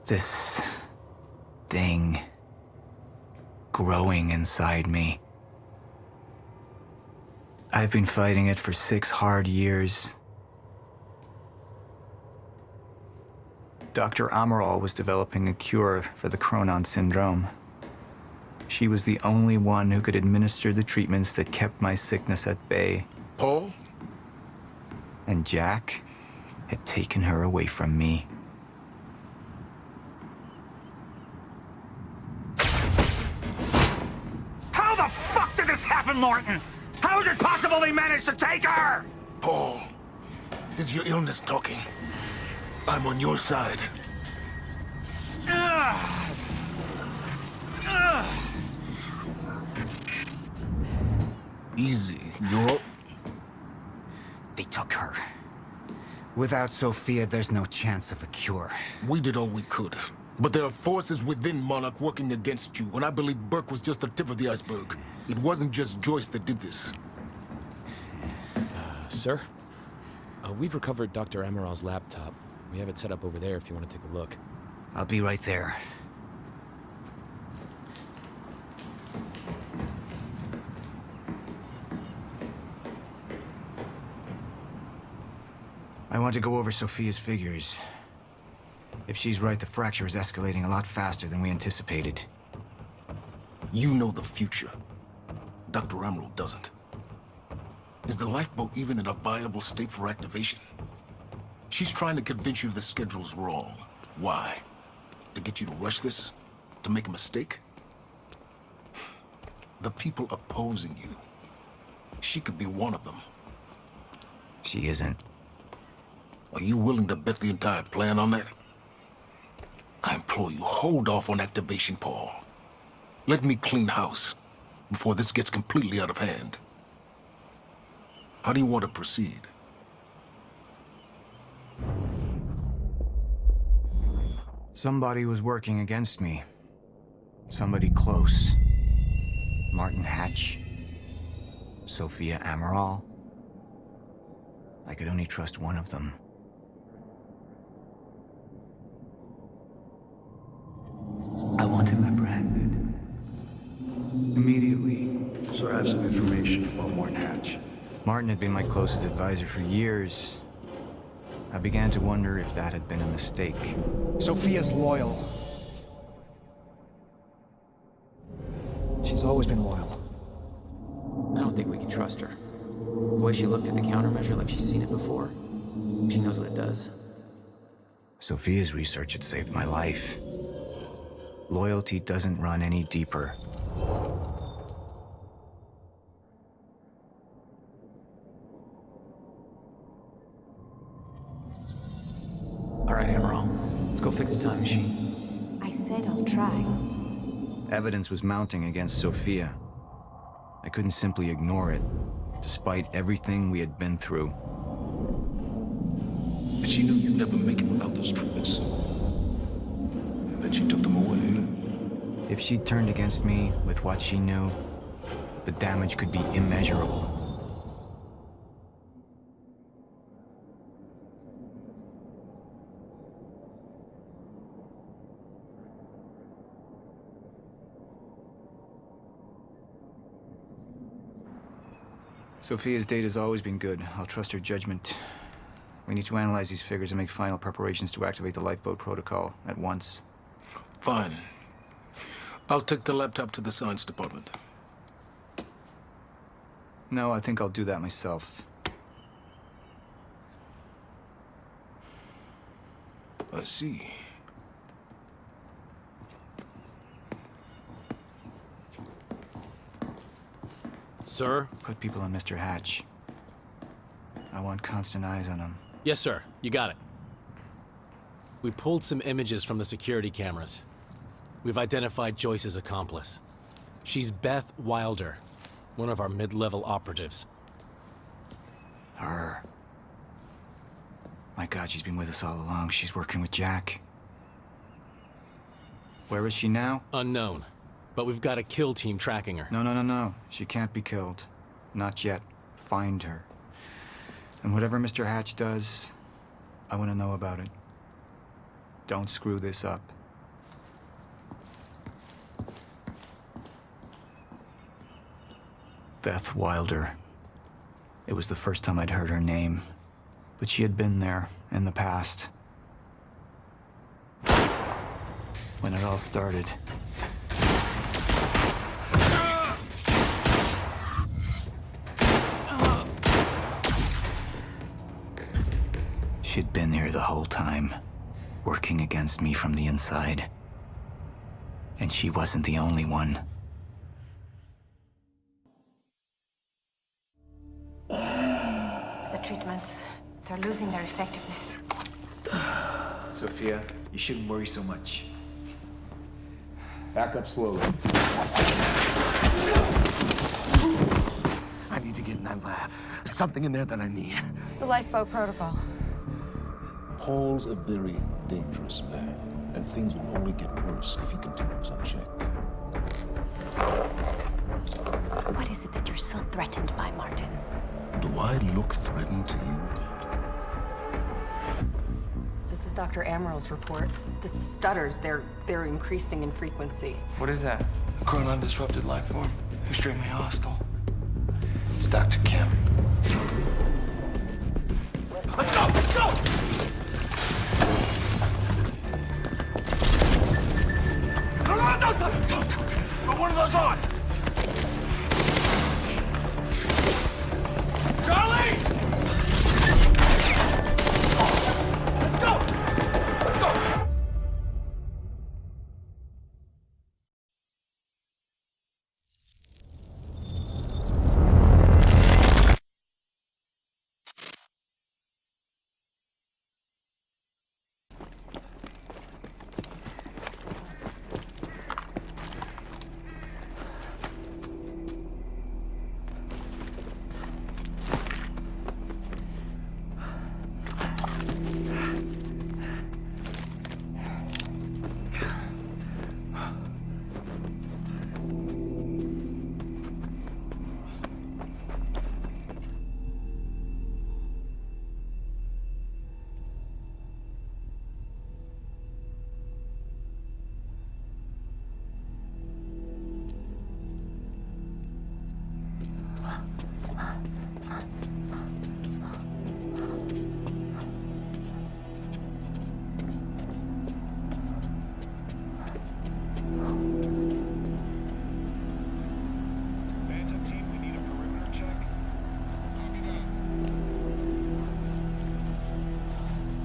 This thing growing inside me. I've been fighting it for 6 hard years. Dr. Amaral was developing a cure for the Cronon syndrome. She was the only one who could administer the treatments that kept my sickness at bay. Paul? And Jack had taken her away from me. How the fuck did this happen, Morton? How is it possible they managed to take her? Paul, this is your illness talking. I'm on your side. Easy, you're up. They took her. Without Sophia, there's no chance of a cure. We did all we could. But there are forces within Monarch working against you, and I believe Burke was just the tip of the iceberg. It wasn't just Joyce that did this. Sir? We've recovered Dr. Amaral's laptop. We have it set up over there if you want to take a look. I'll be right there. I want to go over Sophia's figures. If she's right, the fracture is escalating a lot faster than we anticipated. You know the future. Dr. Amaral doesn't. Is the lifeboat even in a viable state for activation? She's trying to convince you the schedule's wrong. Why? To get you to rush this? To make a mistake? The people opposing you. She could be one of them. She isn't. Are you willing to bet the entire plan on that? I implore you, hold off on activation, Paul. Let me clean house before this gets completely out of hand. How do you want to proceed? Somebody was working against me. Somebody close. Martin Hatch. Sophia Amaral. I could only trust one of them. I want him apprehended. Immediately. So I have some information about Morton Hatch. Martin had been my closest advisor for years. I began to wonder if that had been a mistake. Sophia's loyal. She's always been loyal. I don't think we can trust her. The way she looked at the countermeasure like she's seen it before. She knows what it does. Sophia's research had saved my life. Loyalty doesn't run any deeper. All right, Amaral. Let's go fix the time machine. I said I'll try. Evidence was mounting against Sophia. I couldn't simply ignore it, despite everything we had been through. And she knew you'd never make it without those treatments. And then she took them away. If she turned against me with what she knew, the damage could be immeasurable. Sophia's data's always been good. I'll trust her judgment. We need to analyze these figures and make final preparations to activate the lifeboat protocol at once. Fine. I'll take the laptop to the science department. No, I think I'll do that myself. I see. Sir? Put people on Mr. Hatch. I want constant eyes on him. Yes, sir. You got it. We pulled some images from the security cameras. We've identified Joyce's accomplice. She's Beth Wilder, one of our mid-level operatives. Her. My God, she's been with us all along. She's working with Jack. Where is she now? Unknown. But we've got a kill team tracking her. No. She can't be killed. Not yet. Find her. And whatever Mr. Hatch does, I want to know about it. Don't screw this up. Beth Wilder. It was the first time I'd heard her name, but she had been there in the past. When it all started. She'd been here the whole time, working against me from the inside. And she wasn't the only one. The treatments, they're losing their effectiveness. Sophia, you shouldn't worry so much. Back up slowly. I need to get in that lab. There's something in there that I need. The lifeboat protocol. Paul's a very dangerous man, and things will only get worse if he continues unchecked. What is it that you're so threatened by, Martin? Do I look threatened to you? This is Dr. Amaril's report. The stutters, they're increasing in frequency. What is that? A chronon-disrupted life form. Extremely hostile. It's Dr. Kim. Let's go! Let's go! Don't. Put one of those on! Charlie! Let's go! Let's go!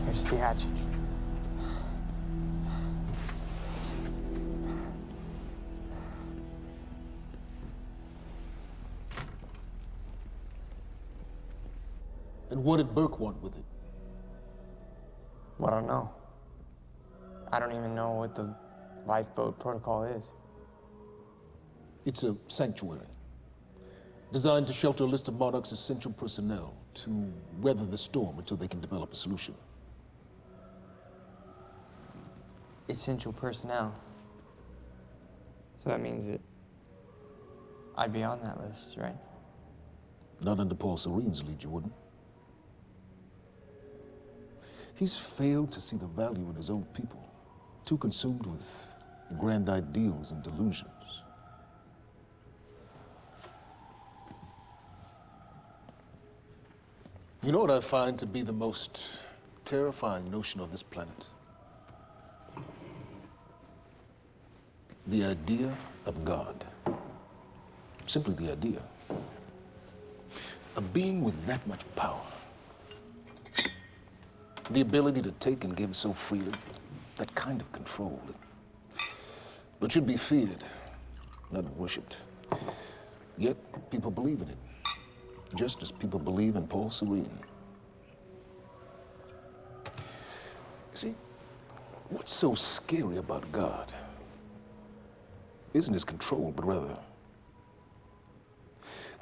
Here's the hatch. And what did Burke want with it? Well, I don't know. I don't even know what the lifeboat protocol is. It's a sanctuary, designed to shelter a list of Monarch's essential personnel to weather the storm until they can develop a solution. Essential personnel. So that means that I'd be on that list, right? Not under Paul Serene's lead, you wouldn't. He's failed to see the value in his own people, too consumed with grand ideals and delusions. You know what I find to be the most terrifying notion on this planet? The idea of God. Simply the idea. A being with that much power. The ability to take and give so freely. That kind of control. But should be feared, not worshipped. Yet, people believe in it. Just as people believe in Paul Serene. See, what's so scary about God isn't his control, but rather,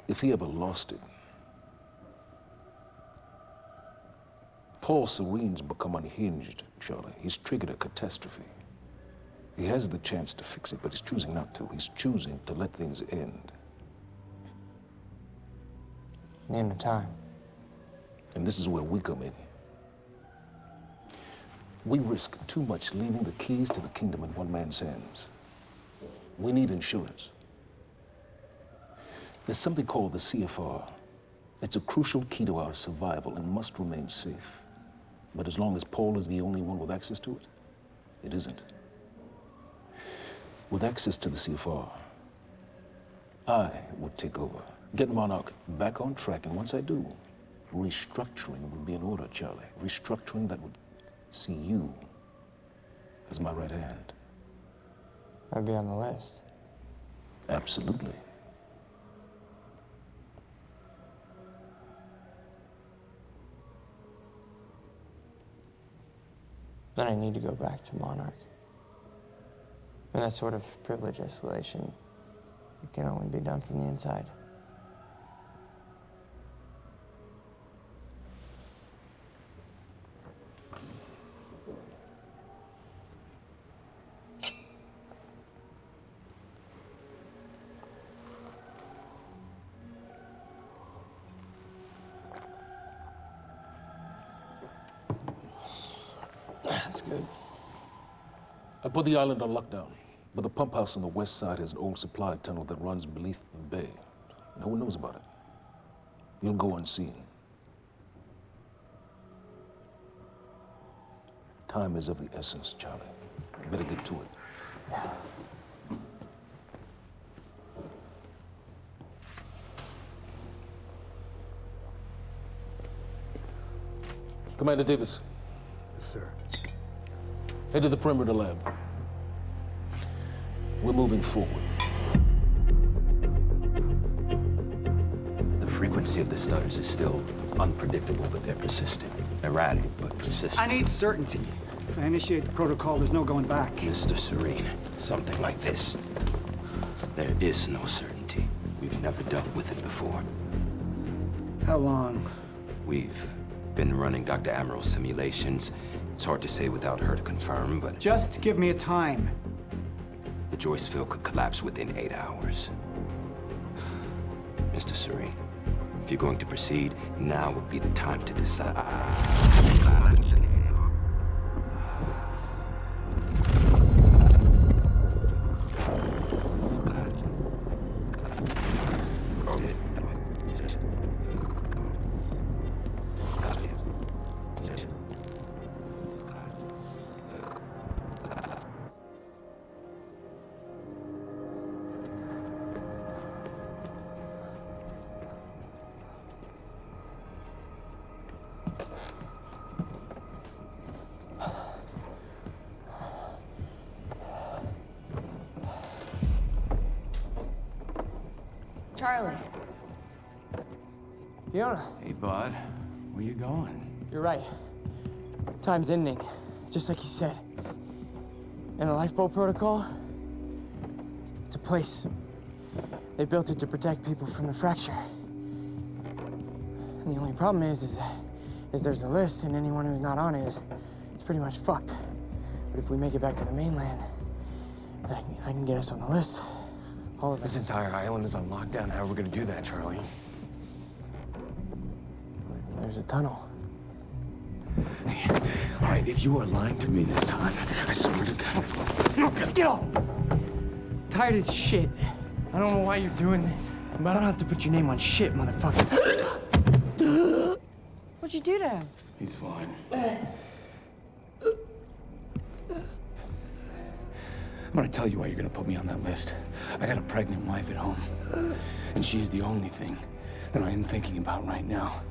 if he ever lost it. Paul Serene's become unhinged, Charlie. He's triggered a catastrophe. He has the chance to fix it, but he's choosing not to. He's choosing to let things end. The end of time. And this is where we come in. We risk too much leaving the keys to the kingdom in one man's hands. We need insurance. There's something called the CFR. It's a crucial key to our survival and must remain safe. But as long as Paul is the only one with access to it, it isn't. With access to the CFR, I would take over, get Monarch back on track, and once I do, restructuring would be in order, Charlie. Restructuring that would see you as my right hand. I'd be on the list. Absolutely. Then I need to go back to Monarch. And that sort of privilege escalation, it can only be done from the inside. That's good. I put the island on lockdown, but the pump house on the west side has an old supply tunnel that runs beneath the bay. No one knows about it. You'll go unseen. Time is of the essence, Charlie. Better get to it. Commander Davis. Yes, sir. Head to the perimeter lab. We're moving forward. The frequency of the stutters is still unpredictable, but they're persistent. Erratic, but persistent. I need certainty. If I initiate the protocol, there's no going back. Mr. Serene, something like this. There is no certainty. We've never dealt with it before. How long? We've been running Dr. Amaril's simulations. It's hard to say without her to confirm, but... Just give me a time. The Joyce field could collapse within 8 hours. Mr. Serene, if you're going to proceed, now would be the time to decide. Charlie. Fiona, Hey, bud. Where you going? you're right. Time's ending, just like you said. And the lifeboat protocol, it's a place. They built it to protect people from the fracture. And the only problem is there's a list, and anyone who's not on it is pretty much fucked. But if we make it back to the mainland, I can get us on the list. All of us. This entire island is on lockdown. How are we gonna do that, Charlie? There's a tunnel. Hey, all right, if you are lying to me this time, I swear to God. Get off! Tired of this shit. I don't know why you're doing this, but I don't have to put your name on shit, motherfucker. What'd you do to him? He's fine. I'm gonna tell you why you're gonna put me on that list. I got a pregnant wife at home, and she's the only thing that I am thinking about right now.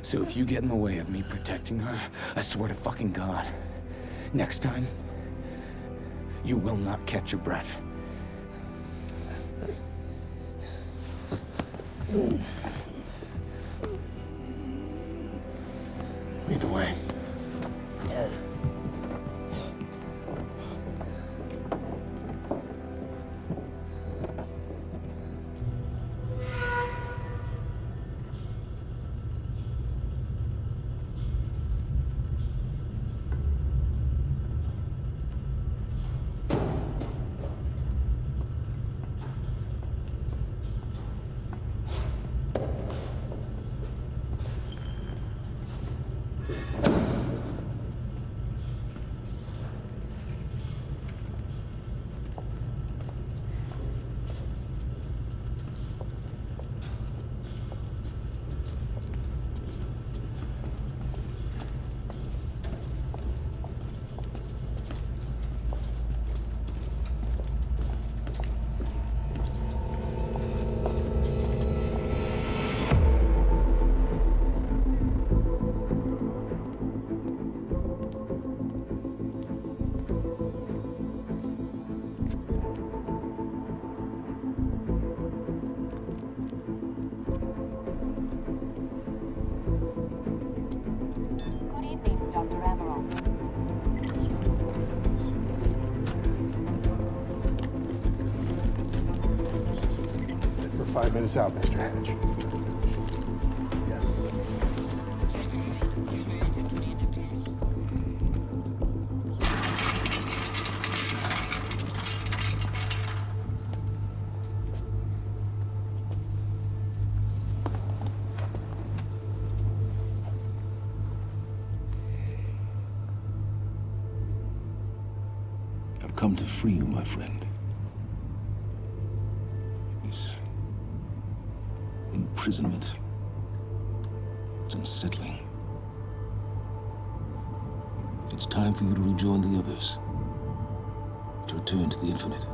So if you get in the way of me protecting her, I swear to fucking God, next time, you will not catch your breath. Lead the way. 5 minutes out, Mr. Hatch. Yes. I've come to free you, my friend. This imprisonment, it's unsettling. It's time for you to rejoin the others, to return to the infinite.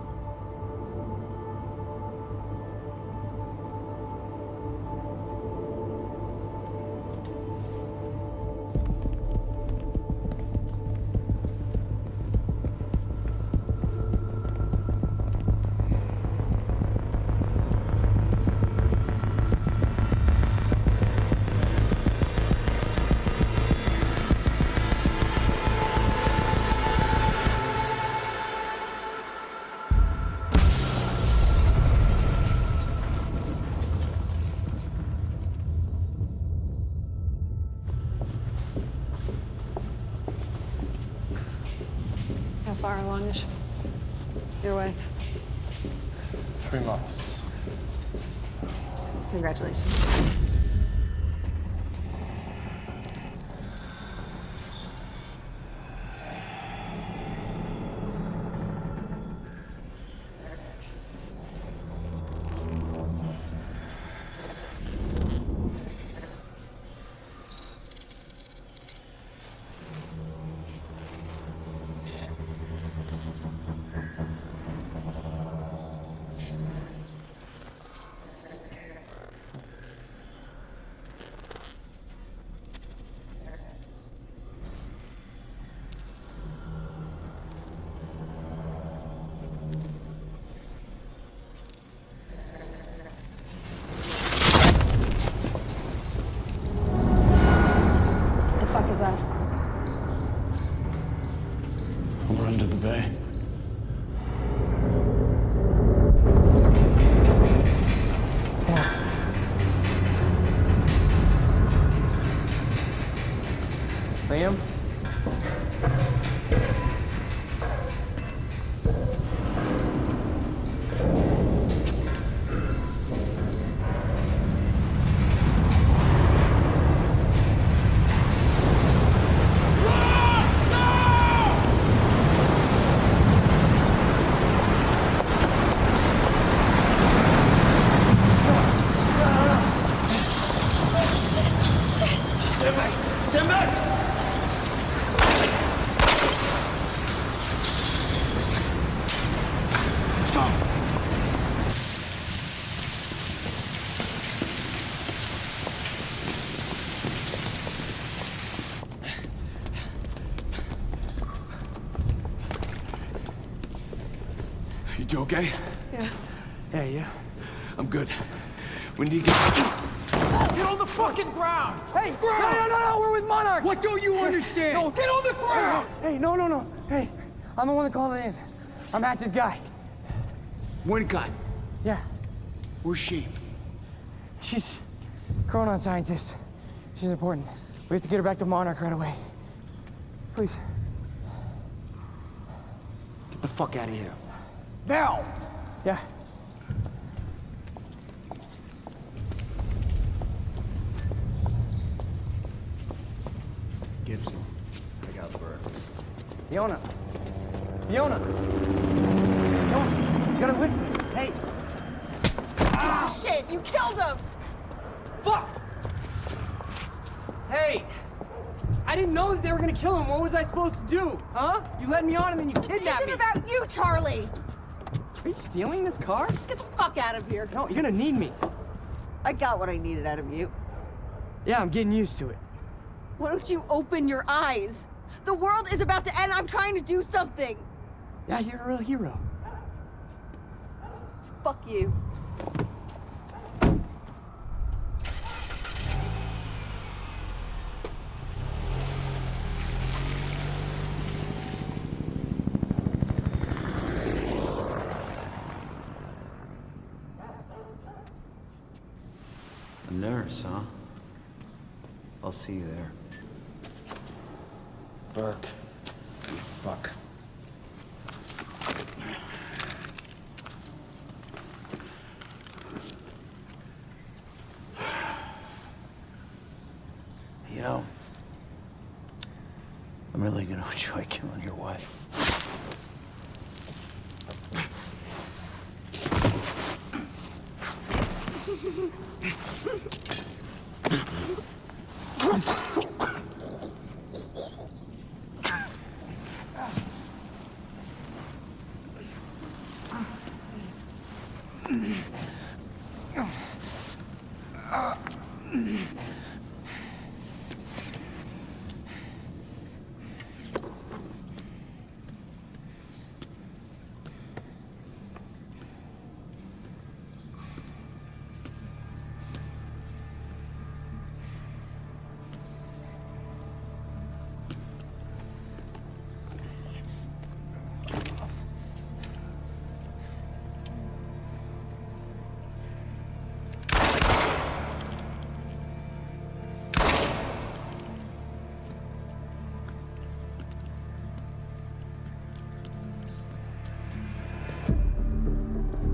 How far along is your wife? 3 months. Congratulations. We're under the bay. Liam? Stand back! Tom. You okay? Yeah. Yeah. I'm good. We need to get on the fucking ground! Hey, no, we're with Monarch! What don't you understand? No. Get on the ground! Hey, no. Hey, I'm the one that called it in. I'm Hatch's guy. Wincott, Yeah, where's she? she's Chronon scientist. She's important. We have to get her back to Monarch right away. Please. Get the fuck out of here. Now! Yeah. Gibson, I got Burke. Fiona! You gotta listen. Hey! Ah, shit! You killed him! Fuck! Hey! I didn't know that they were gonna kill him. What was I supposed to do? Huh? You led me on and then you kidnapped me. It's about you, Charlie! Are you stealing this car? Just get the fuck out of here. No, you're gonna need me. I got what I needed out of you. Yeah, I'm getting used to it. Why don't you open your eyes? The world is about to end. I'm trying to do something. Yeah, you're a real hero. Fuck you. Nurse, huh? I'll see you there. Burke. You fuck. You know, I'm really gonna enjoy killing your wife.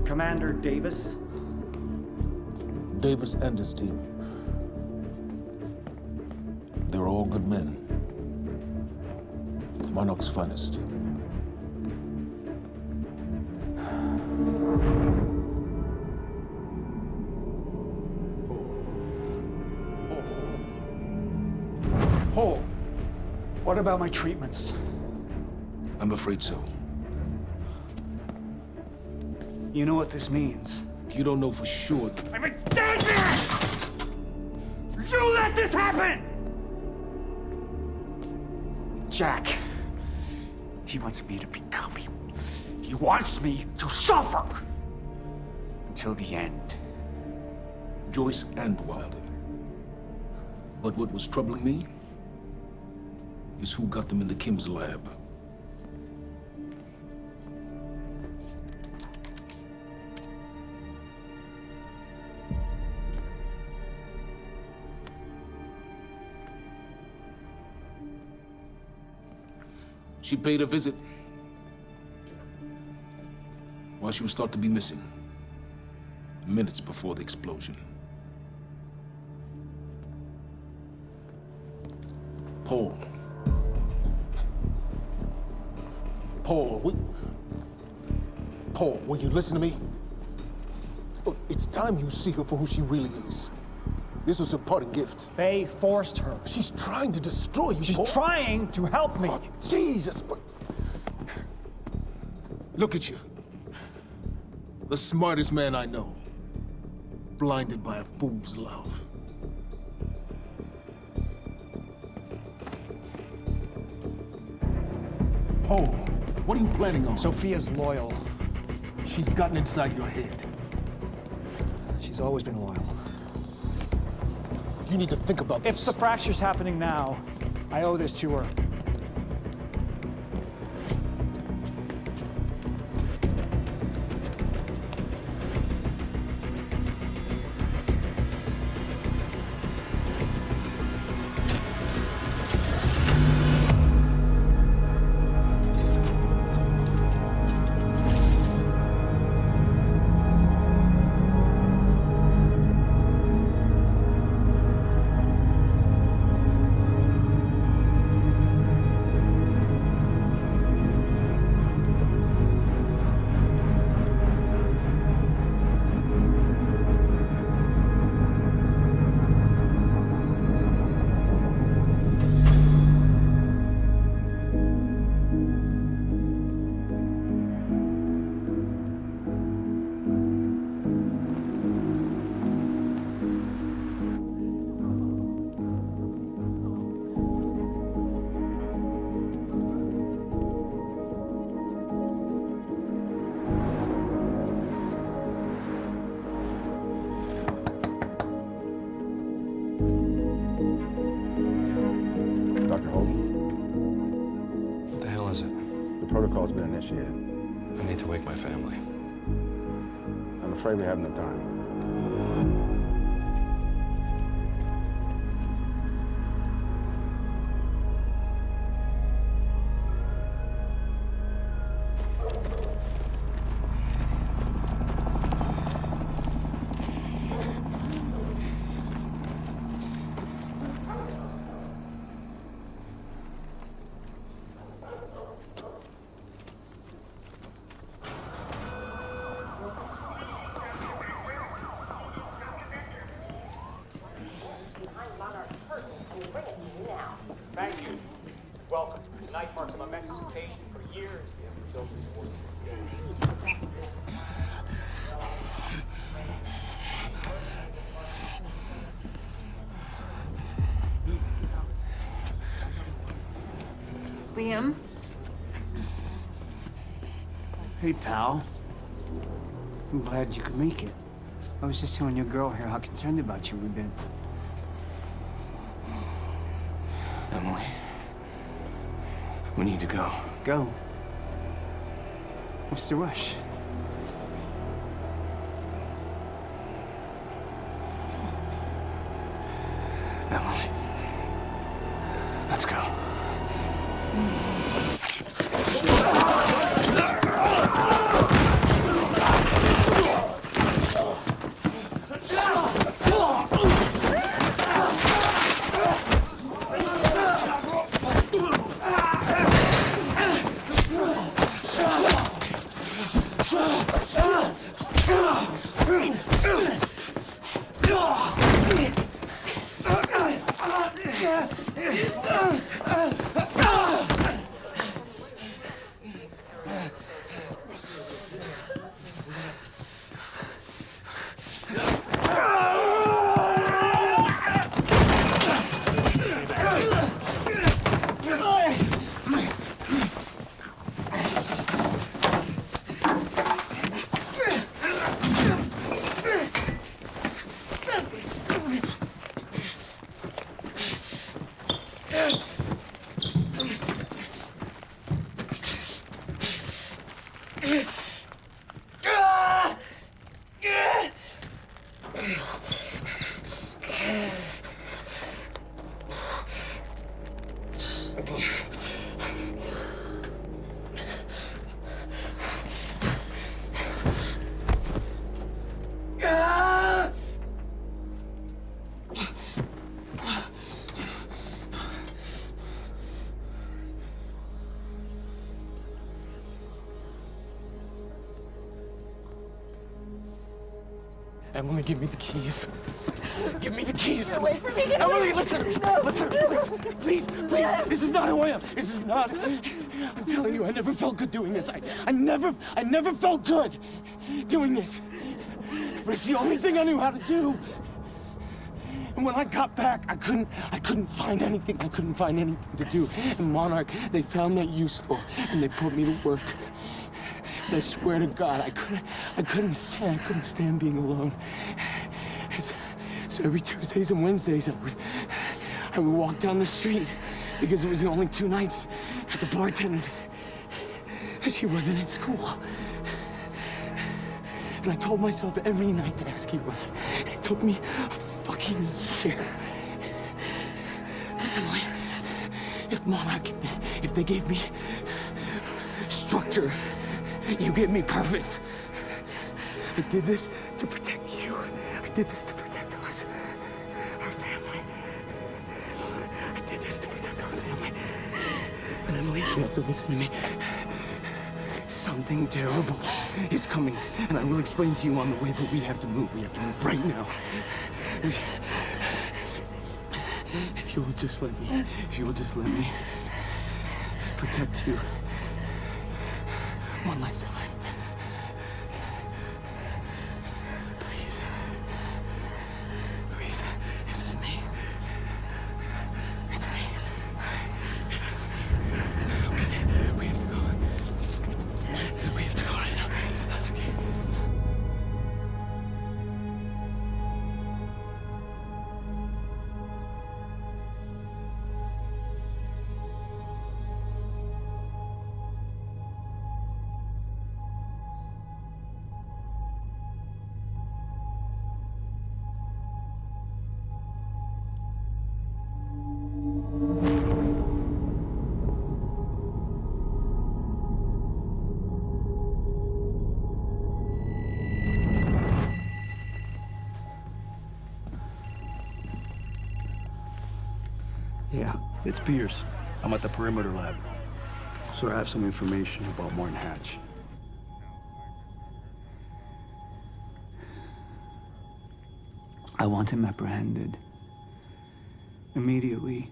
Commander Davis? Davis and his team. They're all good men. Monarch's finest. Paul, what about my treatments? I'm afraid so. You know what this means? You don't know for sure. I'm in danger! You let this happen! Jack, he wants me to become you. He wants me to suffer until the end. Joyce and Wilder. But what was troubling me is who got them into Kim's lab. She paid a visit while she was thought to be missing, minutes before the explosion. Paul. Paul, will you listen to me? Look, it's time you see her for who she really is. This was her parting gift. They forced her. She's trying to destroy you, She's Paul. trying to help me. Oh, Jesus, but... Look at you. The smartest man I know. Blinded by a fool's love. Paul, what are you planning on? Sophia's loyal. She's gotten inside your head. She's always been loyal. You need to think about this. If the fracture's happening now, I owe this to her. Protocol's been initiated. I need to wake my family. I'm afraid we have no time. Liam. Hey, pal. I'm glad you could make it. I was just telling your girl here how concerned about you we've been. Emily, we need to go. Go. What's the rush? Emily, let's go. Emily, give me the keys. Give me the keys. Get away from me. Get Emily, away. listen. Listen, please, please. This is not who I am. This is not. I'm telling you, I never felt good doing this. I never felt good doing this. But it's the only thing I knew how to do. And when I got back, I couldn't find anything. I couldn't find anything to do. And Monarch, they found that useful, and they put me to work. And I swear to God, I couldn't stand being alone. So every Tuesdays and Wednesdays, I would walk down the street because it was the only 2 nights at the bartender. She wasn't at school. And I told myself every night to ask you out. It took me a fucking year. But Emily, if Monarch, if they gave me structure, you gave me purpose. I did this to protect you. I did this to protect us, our family. I did this to protect our family. But Emily, you have to listen to me. Something terrible is coming, and I will explain to you on the way, but we have to move. We have to move right now. If you will just let me protect you one last time. Please. Please. This is me. It's me. It is me. Okay. We have to go. We have to go right now. Okay. Yeah, it's Pierce. I'm at the perimeter lab. So I have some information about Martin Hatch. I want him apprehended. Immediately.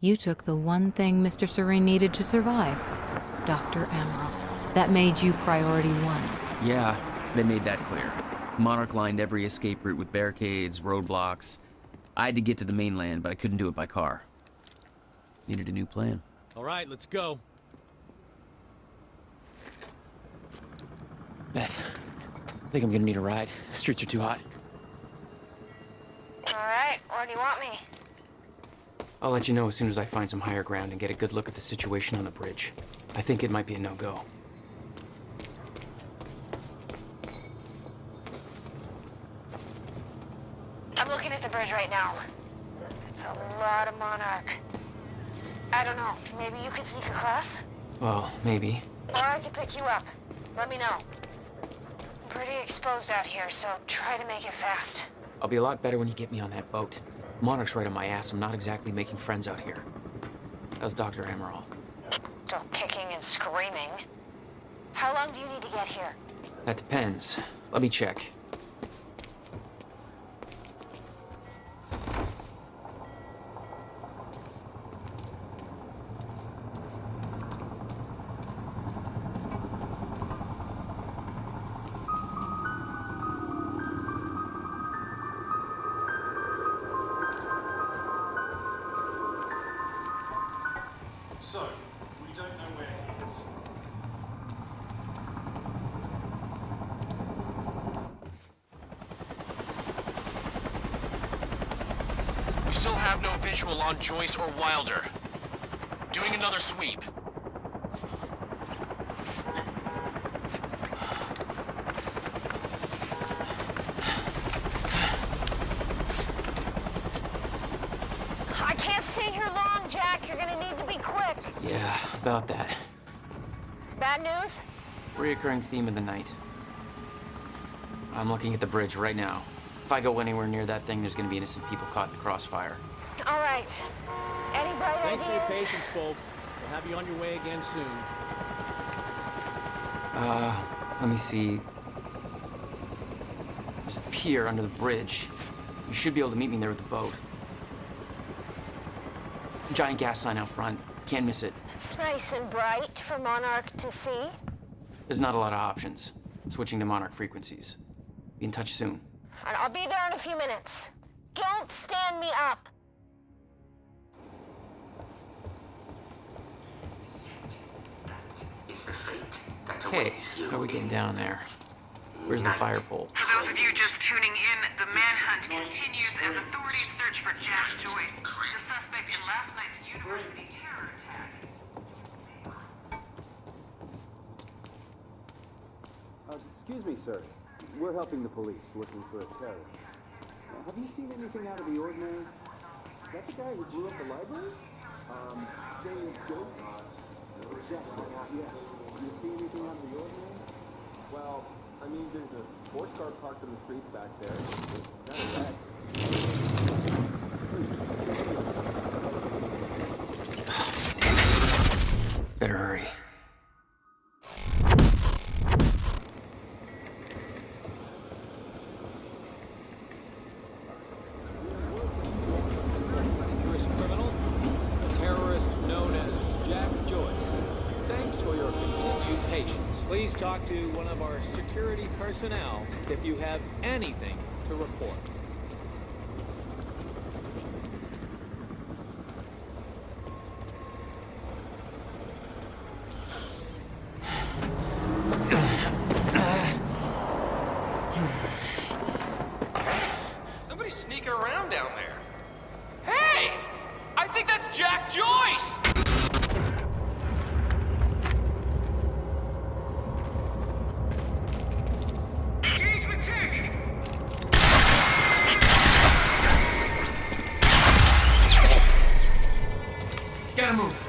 You took the one thing Mr. Serene needed to survive, Dr. Amaral. That made you priority one. Yeah, they made that clear. Monarch lined every escape route with barricades, roadblocks. I had to get to the mainland, but I couldn't do it by car. Needed a new plan. All right, let's go. Beth, I think I'm gonna need a ride. The streets are too hot. All right, where do you want me? I'll let you know as soon as I find some higher ground and get a good look at the situation on the bridge. I think it might be a no-go. I'm looking at the bridge right now. It's a lot of Monarch. I don't know, maybe you could sneak across? Well, maybe. Or I could pick you up. Let me know. I'm pretty exposed out here, so try to make it fast. I'll be a lot better when you get me on that boat. Monarch's right on my ass. I'm not exactly making friends out here. How's Dr. Amaral? Still kicking and screaming. How long do you need to get here? That depends. Let me check. So, we don't know where he is. We still have no visual on Joyce or Wilder. Doing another sweep. I can't stay here long, Jack. You're gonna need to be quick. Yeah, about that. Bad news? Reoccurring theme of the night. I'm looking at the bridge right now. If I go anywhere near that thing, there's gonna be innocent people caught in the crossfire. All right. Any bright Thanks for your ideas? patience, folks. We'll have you on your way again soon. Let me see. There's a pier under the bridge. You should be able to meet me there with the boat. Giant gas sign out front. Can't miss it. It's nice and bright for Monarch to see. There's not a lot of options. Switching to Monarch frequencies. Be in touch soon. And I'll be there in a few minutes. Don't stand me up. Is the fate that Hey, awaits you. how are we getting down there? Where's the fire pole? For those of you just tuning in, the manhunt continues as authorities search for Jack Joyce, the suspect in last night's university terror attack. Excuse me, sir. We're helping the police looking for a terrorist. Have you seen anything out of the ordinary? Is that the guy who blew up the library? James Joyce? Jack, yeah. You see anything out of the ordinary? Well, I mean, there's a sports car parked in the streets back there. Better hurry. U.S. criminal, a terrorist known as Jack Joyce. Thanks for your continued patience. Please talk to one of our security personnel if you have anything to report. Somebody's sneaking around down there. Hey! I think that's Jack Joyce! Gotta move.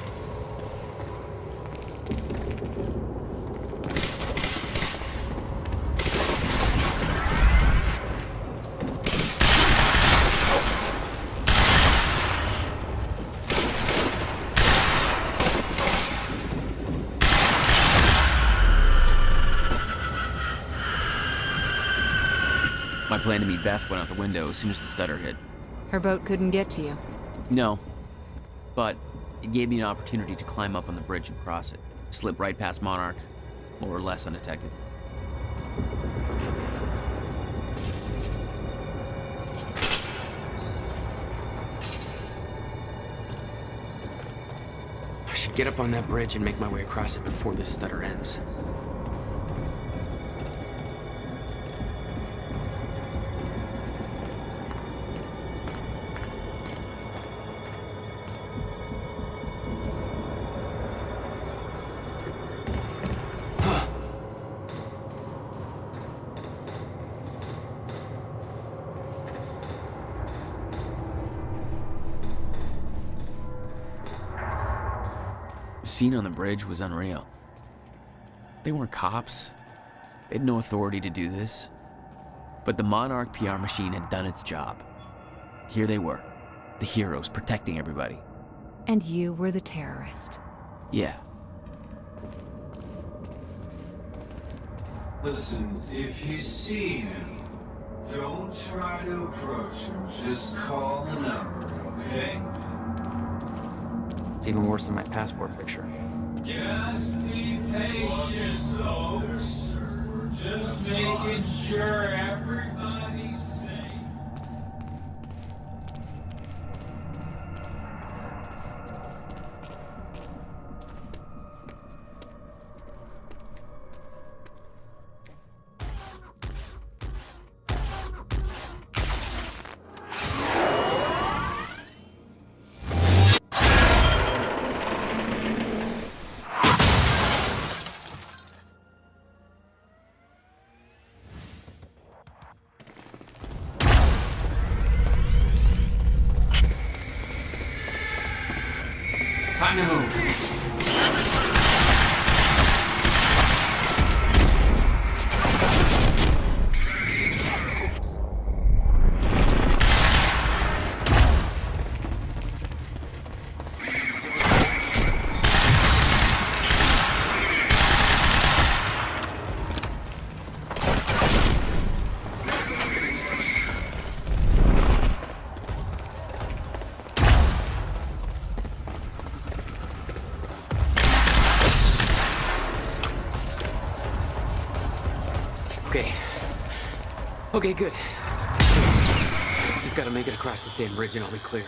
My plan to meet Beth went out the window as soon as the stutter hit. Her boat couldn't get to you. No. But it gave me an opportunity to climb up on the bridge and cross it. Slip right past Monarch, more or less undetected. I should get up on that bridge and make my way across it before this stutter ends. The scene on the bridge was unreal. They weren't cops. They had no authority to do this. But the Monarch PR machine had done its job. Here they were, the heroes protecting everybody. And you were the terrorist. Yeah. Listen, if you see him, don't try to approach him. Just call the number, okay? It's even worse than my passport picture. Just be patient, folks. Just making sure everybody's safe. Time to move. Okay, good. Just gotta make it across this damn bridge and I'll be clear.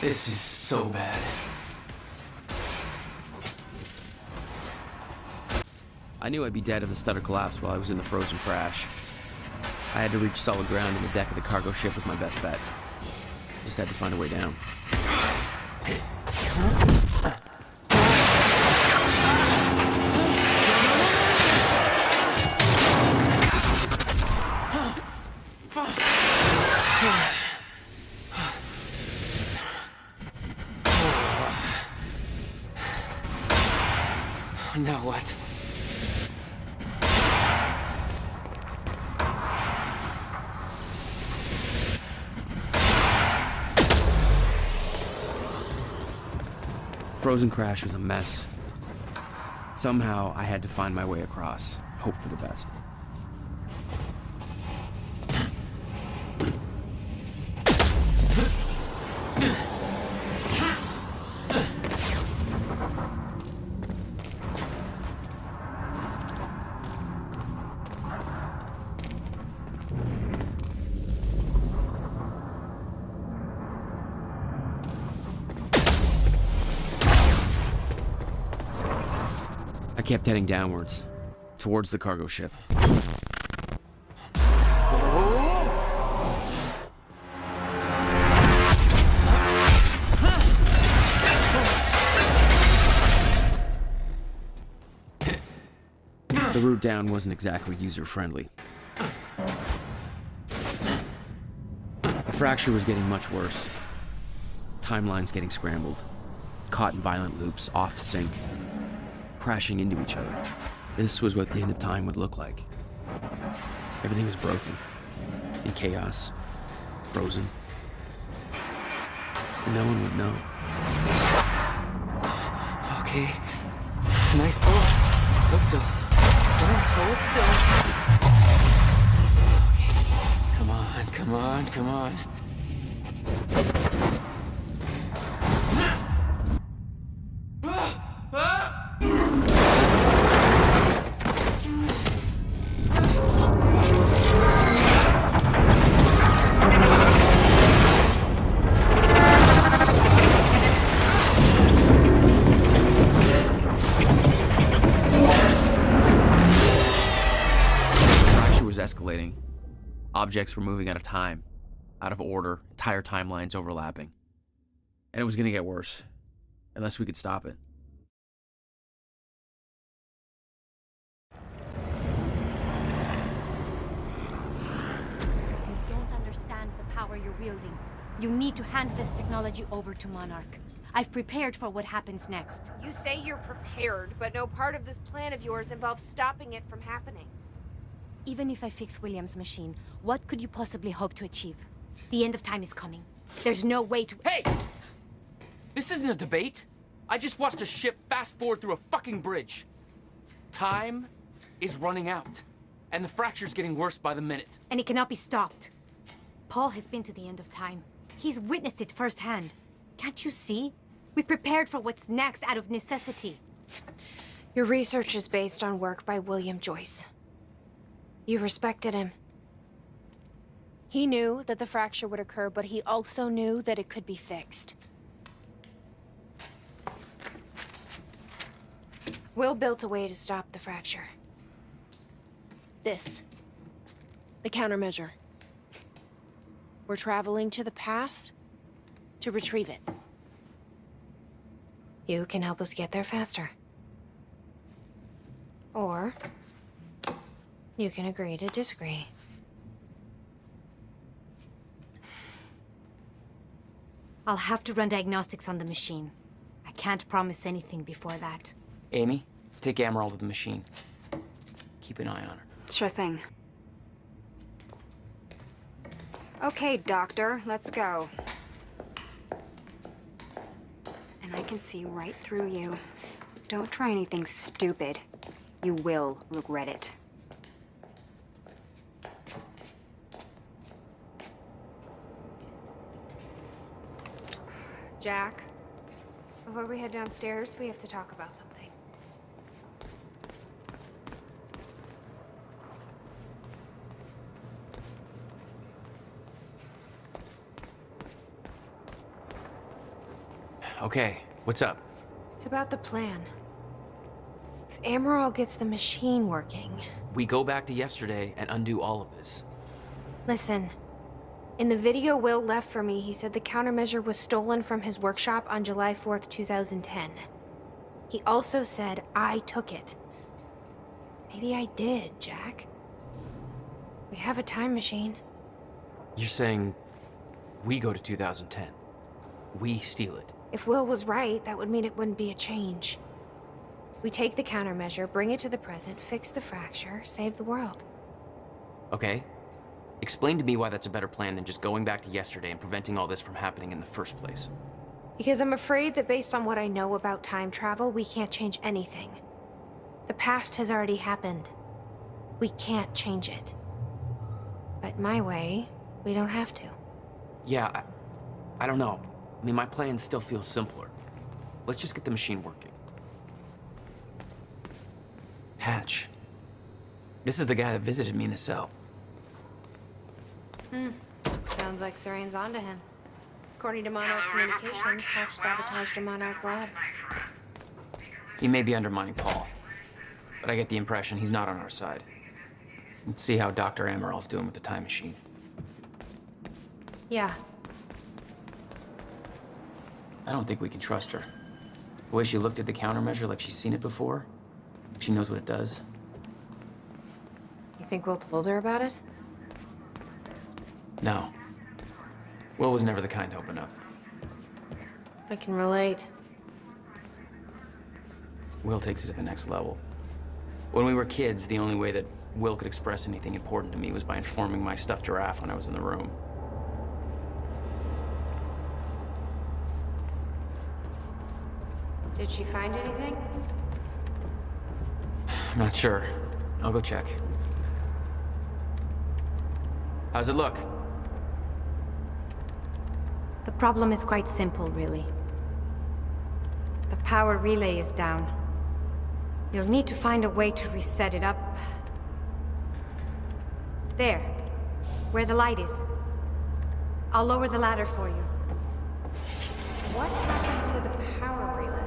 This is so bad. I knew I'd be dead if the stutter collapsed while I was in the frozen crash. I had to reach solid ground, and the deck of the cargo ship was my best bet. Just had to find a way down. Now what? Frozen Crash was a mess. Somehow, I had to find my way across, hope for the best. I kept heading downwards, towards the cargo ship. The route down wasn't exactly user-friendly. The fracture was getting much worse. Timelines getting scrambled, caught in violent loops, off sync, crashing into each other. This was what the end of time would look like. Everything was broken, in chaos, frozen. And no one would know. Okay. Nice pull. Hold still. Hold still. Okay. Come on, come on, come on. Escalating. Objects were moving out of time, out of order, entire timelines overlapping. And it was going to get worse, unless we could stop it. You don't understand the power you're wielding. You need to hand this technology over to Monarch. I've prepared for what happens next. You say you're prepared, but no part of this plan of yours involves stopping it from happening. Even if I fix William's machine, what could you possibly hope to achieve? The end of time is coming. There's no way to— Hey! This isn't a debate. I just watched a ship fast forward through a fucking bridge. Time is running out, and the fracture's getting worse by the minute. And it cannot be stopped. Paul has been to the end of time. He's witnessed it firsthand. Can't you see? We prepared for what's next out of necessity. Your research is based on work by William Joyce. You respected him. He knew that the fracture would occur, but he also knew that it could be fixed. Will built a way to stop the fracture. This. The countermeasure. We're traveling to the past to retrieve it. You can help us get there faster. Or you can agree to disagree. I'll have to run diagnostics on the machine. I can't promise anything before that. Amy, take Amaral to the machine. Keep an eye on her. Sure thing. Okay, Doctor, let's go. And I can see right through you. Don't try anything stupid. You will regret it. Jack, before we head downstairs, we have to talk about something. Okay, what's up? It's about the plan. If Amaral gets the machine working... We go back to yesterday and undo all of this. Listen. In the video Will left for me, he said the countermeasure was stolen from his workshop on July 4th, 2010. He also said I took it. Maybe I did, Jack. We have a time machine. You're saying we go to 2010. We steal it. If Will was right, that would mean it wouldn't be a change. We take the countermeasure, bring it to the present, fix the fracture, save the world. Okay. Explain to me why that's a better plan than just going back to yesterday and preventing all this from happening in the first place. Because I'm afraid that based on what I know about time travel, we can't change anything. The past has already happened. We can't change it. But my way, we don't have to. Yeah, I don't know. I mean, my plan still feels simpler. Let's just get the machine working. Hatch. This is the guy that visited me in the cell. Sounds like Serene's onto him. According to Monarch Communications, Hatch sabotaged a Monarch lab. He may be undermining Paul, but I get the impression he's not on our side. Let's see how Dr. Amaral's doing with the time machine. Yeah. I don't think we can trust her. The way she looked at the countermeasure like she's seen it before, she knows what it does. You think Will told her about it? No. Will was never the kind to open up. I can relate. Will takes it to the next level. When we were kids, the only way that Will could express anything important to me was by informing my stuffed giraffe when I was in the room. Did she find anything? I'm not sure. I'll go check. How's it look? The problem is quite simple, really. The power relay is down. You'll need to find a way to reset it up. There, where the light is. I'll lower the ladder for you. What happened to the power relay?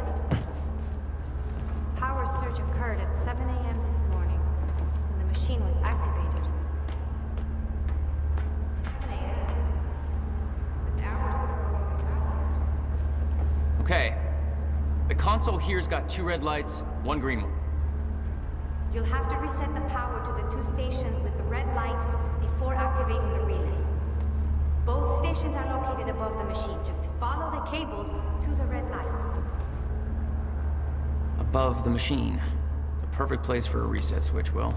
Power surge occurred at 7 a.m. this morning, when the machine was activated. 7 a.m.? It's hours before we got. Okay. The console here's got 2 red lights, 1 green one. You'll have to reset the power to the 2 stations with the red lights before activating the relay. Both stations are located above the machine. Just follow the cables to the red lights. Above the machine. It's a perfect place for a reset switch, Will.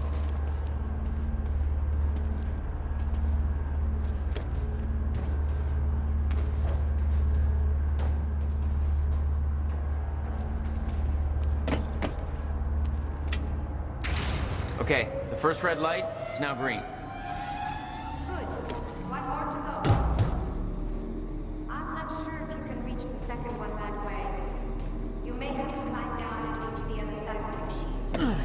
Okay, the first red light is now green. Good. 1 more to go. I'm not sure if you can reach the second one that way. You may have to climb down and reach the other side of the machine.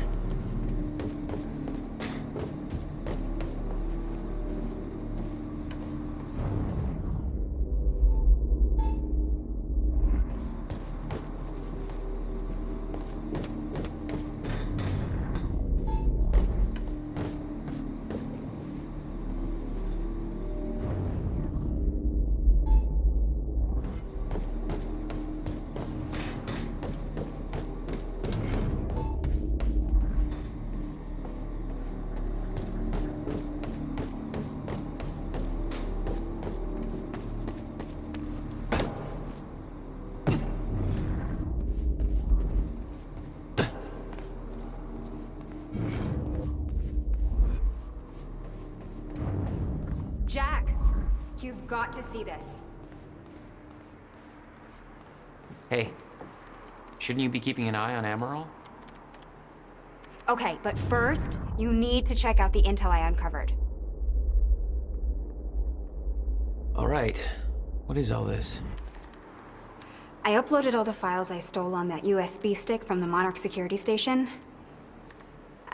Jack, you've got to see this. Hey, shouldn't you be keeping an eye on Amaral? Okay, but first, you need to check out the intel I uncovered. All right. What is all this? I uploaded all the files I stole on that USB stick from the Monarch security station.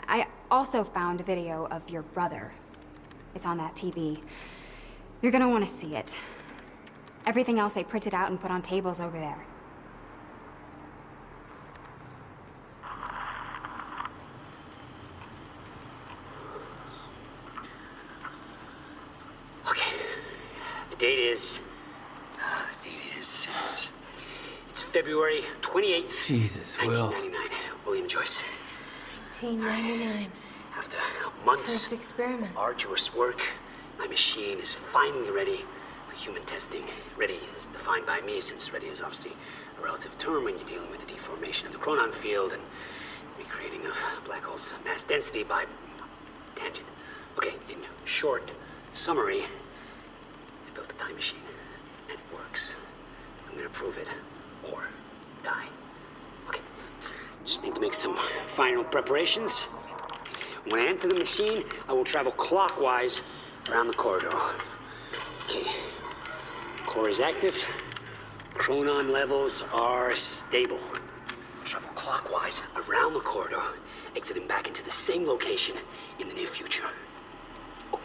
I also found a video of your brother. It's on that TV. You're gonna want to see it. Everything else I printed out and put on tables over there. Okay. The date is... It's February 28th, Jesus, Will. 1999. William Joyce. 1999. After months First experiment. of arduous work, my machine is finally ready for human testing. Ready is defined by me, since ready is obviously a relative term when you're dealing with the deformation of the chronon field, and creating of black holes' mass density by tangent. Okay, in short summary, I built a time machine, and it works. I'm gonna prove it, or die. Okay, just need to make some final preparations. When I enter the machine, I will travel clockwise around the corridor. Okay, core is active. Chronon levels are stable. I'll travel clockwise around the corridor, exiting back into the same location in the near future. Oh.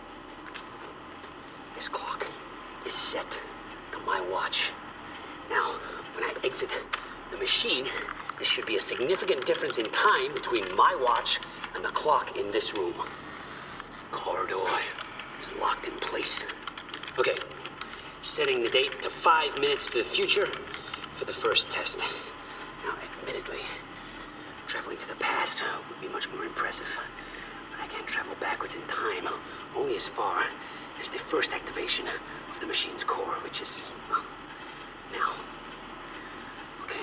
This clock is set to my watch. Now, when I exit the machine, there should be a significant difference in time between my watch and the clock in this room. Corridor is locked in place. Okay, setting the date to 5 minutes to the future for the first test. Now, admittedly, traveling to the past would be much more impressive, but I can't travel backwards in time, only as far as the first activation of the machine's core, which is, well, now. Okay,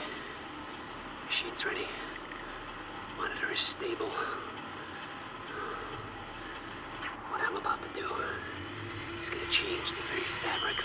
machine's ready. Monitor is stable. What I'm about to do is gonna change the very fabric